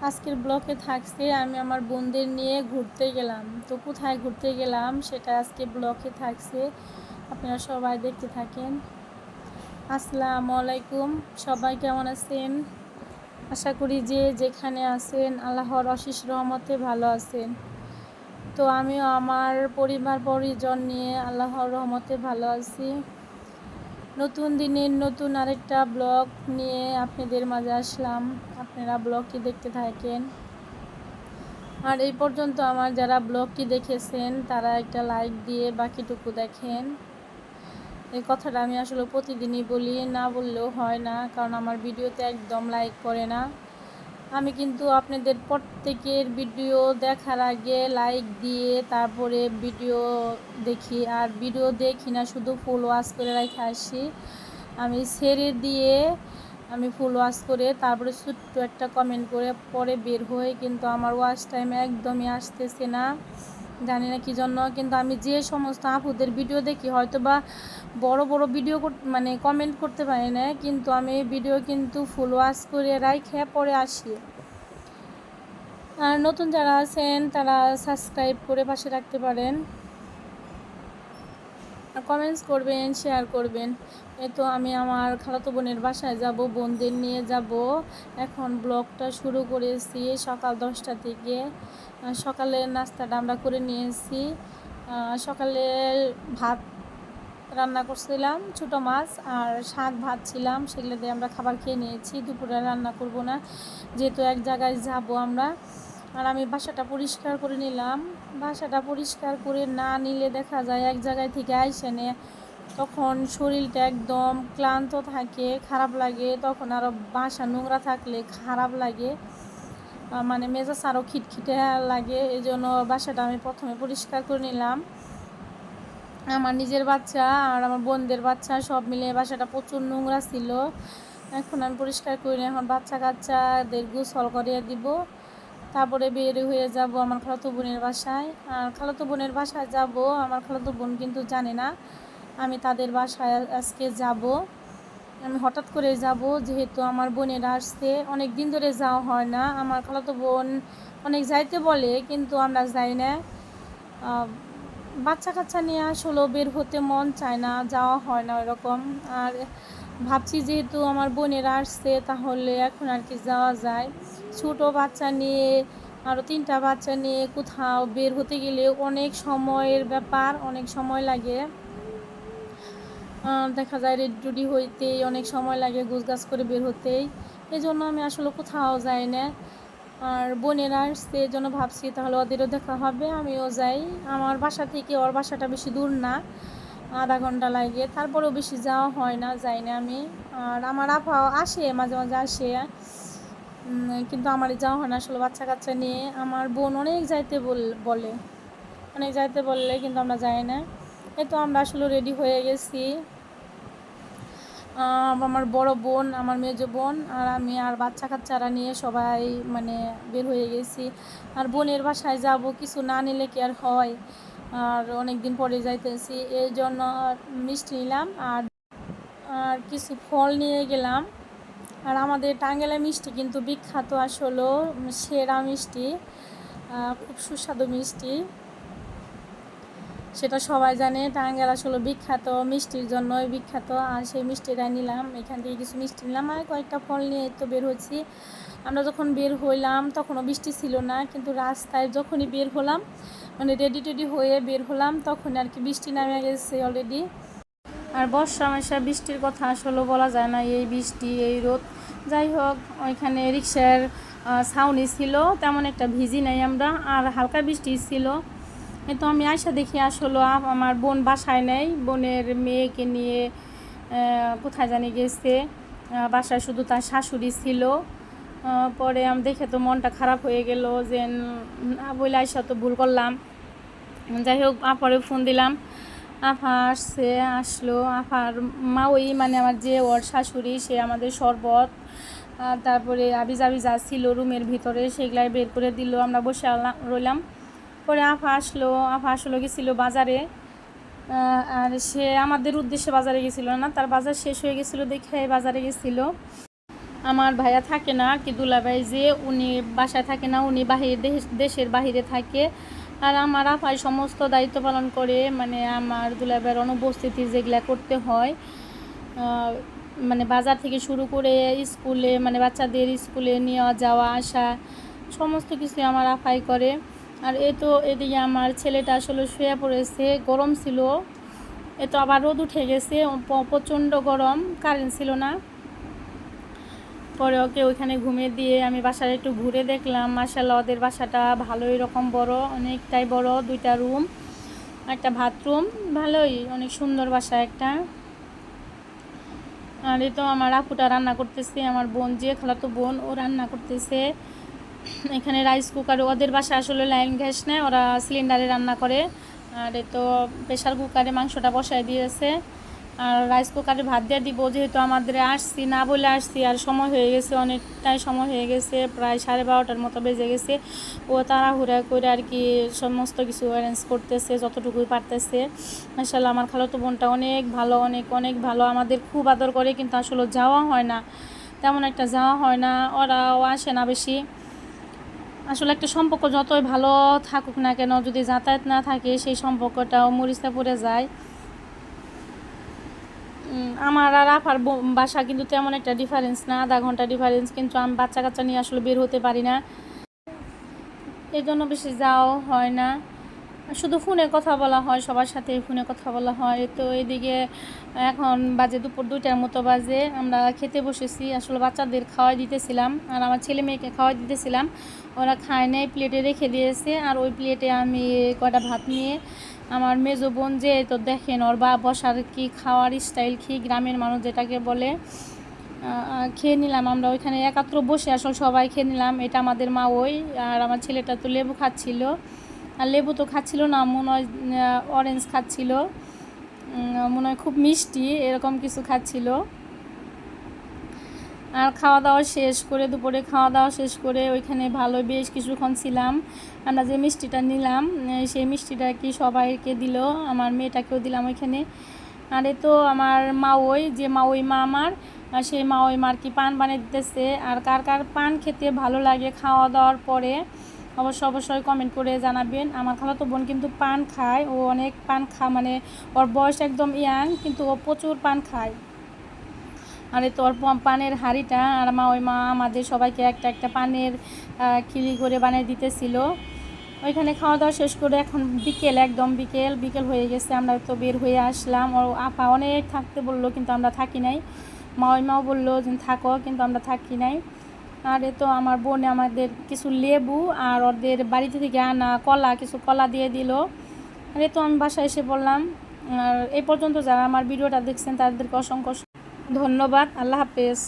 আজকের ব্লগে থাকছে আমি আমার বোনদের নিয়ে ঘুরতে গেলাম। তো কোথায় ঘুরতে গেলাম সেটা আজকে ব্লগে থাকছে, আপনারা সবাই দেখতে থাকেন। আসসালামু আলাইকুম, সবাই কেমন আছেন? আশা করি যে যেখানে আছেন আল্লাহর অশেষ রহমতে ভালো আছেন। তো আমিও আমার পরিবার পরিজন নিয়ে আল্লাহর রহমতে ভালো আছি। নতুন দিনের নতুন আরেকটা ব্লগ নিয়ে আপনাদের মাঝে আসলাম, আপনারা ব্লগটি দেখতে থাকেন। আর এই পর্যন্ত আমার যারা ব্লগটি দেখেছেন তারা একটা লাইক দিয়ে বাকিটুকু দেখেন। এই কথাটা আমি আসলে প্রতিদিনই বলি, না বললেও হয় না, কারণ আমার ভিডিওতে একদম লাইক করে না। আমি কিন্তু আপনাদের প্রত্যেকের ভিডিও দেখার আগে লাইক দিয়ে তারপরে ভিডিও দেখি, আর ভিডিও দেখি না শুধু ফুল ওয়াচ করে রেখে আসি। আমি ছেড়ে দিয়ে আমি ফুল ওয়াচ করে তারপরে ছোট্ট একটা কমেন্ট করে পরে বের হই, কিন্তু আমার ওয়াচ টাইম একদমই আসতেছে না, জানি না কী জন্য। কিন্তু আমি যে সমস্ত আপুদের ভিডিও দেখি হয়তো বা বড় বড় ভিডিও মানে কমেন্ট করতে পারি না, কিন্তু আমি ভিডিও কিন্তু ফুল ওয়াচ করে রাইখে পরে আসি। আর নতুন যারা আছেন তারা সাবস্ক্রাইব করে পাশে রাখতে পারেন, আর কমেন্টস করবেন, শেয়ার করবেন। এই তো আমি আমার খালাতো বোনের বাসায় যাব, বোনদের নিয়ে যাব। এখন ব্লগটা শুরু করেছি সকাল 10টা থেকে। সকালের নাস্তাটা আমরা করে নিয়েছি। সকালে ভাত রান্না করছিলাম, ছোটো মাছ আর শাক ভাত ছিলাম, সেগুলো দিয়ে আমরা খাবার খেয়ে নিয়েছি। দুপুরে রান্না করব না, যেহেতু এক জায়গায় যাব আমরা। আর আমি বাসাটা পরিষ্কার করে নিলাম। বাসাটা পরিষ্কার করে না নিলে দেখা যায় এক জায়গায় থেকে আইসে নে, তখন শরীরটা একদম ক্লান্ত থাকে, খারাপ লাগে। তখন আরও বাসা নোংরা থাকলে খারাপ লাগে, মানে মেজাজ আরও খিটখিটে লাগে। এই জন্য বাসাটা আমি প্রথমে পরিষ্কার করে নিলাম। আমার নিজের বাচ্চা আর আমার বোনদের বাচ্চা সব মিলে বাসাটা প্রচুর নোংরা ছিল। এখন আমি পরিষ্কার করে নিই, এখন বাচ্চা কাচ্চাদের গোসল করিয়ে দিব, তারপরে বের হয়ে যাব আমার খালাতো বোনের বাসায়। আর খালাতো বোনের বাসায় যাব, আমার খালাতো বোন কিন্তু জানে না আমি তাদের বাসায় আজকে যাব। আমি হঠাৎ করে যাব, যেহেতু আমার বোনেরা আসছে, অনেক দিন ধরে যাওয়া হয় না। আমার খালাতো বোন অনেক যাইতে বলে, কিন্তু আমরা যাই না। বাচ্চা কাচ্চা নিয়ে আসলেও বের হতে মন চায় না, যাওয়া হয় না ওরকম। আর ভাবছি যেহেতু আমার বোনেরা আসছে তাহলে এখন আর কি যাওয়া যায়। ছোটো বাচ্চা নিয়ে, আরও 3টা বাচ্চা নিয়ে কোথাও বের হতে গেলে অনেক সময়ের ব্যাপার, অনেক সময় লাগে। দেখা যায় রেডি হইতেই অনেক সময় লাগে, গোছগাছ করে বের হতেই। এই জন্য আমি আসলে কোথাও যাই না। আর বোনেরা আসছে এই জন্য ভাবছি তাহলে ওদেরও দেখা হবে, আমিও যাই। আমার বাসা থেকে ওর বাসাটা বেশি দূর না, আধা ঘন্টা লাগে, তারপরেও বেশি যাওয়া হয় না, যাই না আমি। আর আমার আপা আসে, মাঝে মাঝে আসে, কিন্তু আমার যাওয়া হয় না আসলে বাচ্চা কাচ্চা নিয়ে। আমার বোন অনেক যাইতে বলে, অনেক যাইতে বললে কিন্তু আমরা যাই না। এই তো আমরা আসলে রেডি হয়ে গেছি। আমার বড় বোন, আমার মেজো বোন আর আমি আর বাচ্চা কাচ্চারা নিয়ে সবাই মানে বের হয়ে গেছি। আর বোনের বাসায় যাব, কিছু না নিলে কি আর হয়, আর অনেক দিন পরে যাইতেছি, এই জন্য মিষ্টি নিলাম আর আর কিছু ফল নিয়ে গেলাম। আর আমাদের টাঙ্গাইলের মিষ্টি কিন্তু বিখ্যাত, আসলে সেরা মিষ্টি, খুব সুস্বাদু মিষ্টি, সেটা সবাই জানে। টাঙ্গাইল আসলে বিখ্যাত মিষ্টির জন্যই বিখ্যাত। আর সেই মিষ্টিটাই নিলাম, এখান থেকে কিছু মিষ্টি নিলাম আর কয়েকটা ফল নিয়ে তো বের হচ্ছি। আমরা যখন বের হইলাম তখনও বৃষ্টি ছিল না, কিন্তু রাস্তায় যখনই বের হলাম, মানে রেডি হয়ে বের হলাম, তখন আর কি বৃষ্টি নামে গেছে অলরেডি। আর বর্ষা মাসে বৃষ্টির কথা আসলে বলা যায় না, এই বৃষ্টি এই রোদ। যাই হোক, ওইখানে রিক্সার ছাউনি ছিল, তেমন একটা ভিজি নাই আমরা, আর হালকা বৃষ্টি ছিল। তো আমি আয়সা দেখি আসলে আমার বোন বাসায় নেই, বোনের মেয়েকে নিয়ে কোথায় জানি গেছে, বাসায় শুধু তার শাশুড়ি ছিল। পরে আমি দেখে তো মনটা খারাপ হয়ে গেল, যে বলে আয়সা তো ভুল করলাম। যাই হোক, আপারে ফোন দিলাম, আফা আসলো। আফার মা ওই মানে আমার যে ওর শাশুড়ি, সে আমাদের শরবত তারপরে আবিজা ছিল রুমের ভিতরে, সেগুলাই বের করে দিল, আমরা বসে রইলাম। পরে আফা আসলো গেছিলো বাজারে, আর সে আমাদের উদ্দেশ্যে বাজারে গেছিলো না, তার বাজার শেষ হয়ে গেছিলো দেখে বাজারে গেছিলো। আমার ভাইয়া থাকে না, কি দুলাভাই যে উনি বাসায় থাকে না, উনি দেশের বাহিরে থাকে। আর আমার আপাই সমস্ত দায়িত্ব পালন করে, মানে আমার দুলাভাইয়ের অনুপস্থিতি যেগুলা করতে হয়, মানে বাজার থেকে শুরু করে স্কুলে, মানে বাচ্চাদের স্কুলে নিয়ে যাওয়া আসা সমস্ত কিছু আমার আপাই করে। আর এদিকে আমার ছেলেটা আসলে শুয়ে পড়েছে, গরম ছিল, আবার রোদ উঠে গেছে, প্রচণ্ড গরম, কারেন্ট ছিল না। পরে ওকে ওইখানে ঘুমিয়ে দিয়ে আমি বাসাটা একটু ঘুরে দেখলাম। মাশাআল্লাহ ওদের বাসাটা ভালোই রকম বড়, অনেকটাই বড়, 2টা রুম, একটা বাথরুম, ভালোই অনেক সুন্দর বাসা একটা। আর আমার আপুটা রান্না করতেছে, আমার বোন যে খালাতো বোন ও রান্না করতেছে। এখানে রাইস কুকার, ওদের বাসা আসলে লাইন গ্যাস নেয়, ওরা সিলিন্ডারে রান্না করে। আর প্রেশার কুকারে মাংসটা বসায় দিয়েছে, আর রাইস কুকারে ভাত দিয়ে দিব। যেহেতু আমাদের আসছি না বলে আসছি, আর সময় হয়ে গেছে, অনেকটাই সময় হয়ে গেছে, প্রায় 12:30টার মতো বেজে গেছে। ও তাড়াহুড়া করে আর কি সমস্ত কিছু অ্যারেঞ্জ করতেছে যতটুকুই পারতেছে। মাশাআল্লাহ আমার খালাতো বোনটা অনেক ভালো, অনেক অনেক ভালো, আমাদের খুব আদর করে, কিন্তু আসলে যাওয়া হয় না, তেমন একটা যাওয়া হয় না, ওরাও আসে না বেশি। আসলে একটা সম্পর্ক যতই ভালো থাকুক না কেন, যদি যাতায়াত না থাকে সেই সম্পর্কটাও মরিচা পড়ে যায়। আমার আর আপার বাসা কিন্তু তেমন একটা ডিফারেন্স না, আধা ঘন্টা ডিফারেন্স, কিন্তু আমি বাচ্চা কাচ্চা নিয়ে আসলে বের হতে পারি না, এই জন্য বেশি যাওয়াও হয় না। শুধু ফোনে কথা বলা হয়, সবার সাথে ফোনে কথা বলা হয়। এদিকে এখন বাজে দুপুর 2টার মতো বাজে, আমরা খেতে বসেছি। আসলে বাচ্চাদের খাওয়াই দিতেছিলাম আর আমার ছেলে মেয়েকে খাওয়াই দিতেছিলাম, ওরা খায় নাই, প্লেটে রেখে দিয়েছে। আর ওই প্লেটে আমি কয়টা ভাত নিয়ে, আমার মেজো বোন যে দেখেন ওর বসার কি খাওয়ার স্টাইল, কি গ্রামের মানুষ যেটাকে বলে, খেয়ে নিলাম। আমরা ওইখানে একাত্র বসে আসলে সবাই খেয়ে নিলাম। এটা আমাদের মা ওই, আর আমার ছেলেটা তো লেবু খাচ্ছিল, আর লেবু তো খাচ্ছিল না, মনে হয় অরেঞ্জ খাচ্ছিল, মনে হয় খুব মিষ্টি এরকম কিছু খাচ্ছিল। আর খাওয়া দাওয়া শেষ করে, দুপুরে খাওয়া দাওয়া শেষ করে ওইখানে ভালো বেশ কিছুক্ষণ ছিলাম। আমরা যে মিষ্টিটা নিলাম, সেই মিষ্টিটা কি সবাইকে দিল, আমার মেয়েটাকেও দিলাম ওইখানে। আর আমার মা ওই যে মা ওই মা আমার, সেই মা ওই মার কি পান বানিয়ে দিতেছে। আর কার কার পান খেতে ভালো লাগে খাওয়া দাওয়ার পরে অবশ্যই কমেন্ট করে জানাবেন। আমার খালাতো বোন কিন্তু পান খায়, ও অনেক পান মানে ওর বয়স একদম ইয়াং, কিন্তু ও প্রচুর পান খায়। আর ওর পানের হাঁড়িটা, আর ওই মা আমাদের সবাইকে একটা একটা পানের খিলি করে বানিয়ে দিতেছিল। ওইখানে খাওয়া দাওয়া শেষ করে এখন একদম বিকেল হয়ে গেছে, আমরা তো বের হয়ে আসলাম। ওর আপা অনেক থাকতে বললো, কিন্তু আমরা থাকি নাই। ওই মাও বললো যে থাকো, কিন্তু আমরা থাকি নাই। আর আমার বোনে আমাদের কিছু লেবু আর ওদের বাড়িতে থেকে আনা কিছু কলা দিয়ে দিল। আর আমি বাসায় এসে পড়লাম। আর এই পর্যন্ত যারা আমার ভিডিওটা দেখছেন তাদেরকে অসংখ্য ধন্যবাদ। আল্লাহ হাফেজ।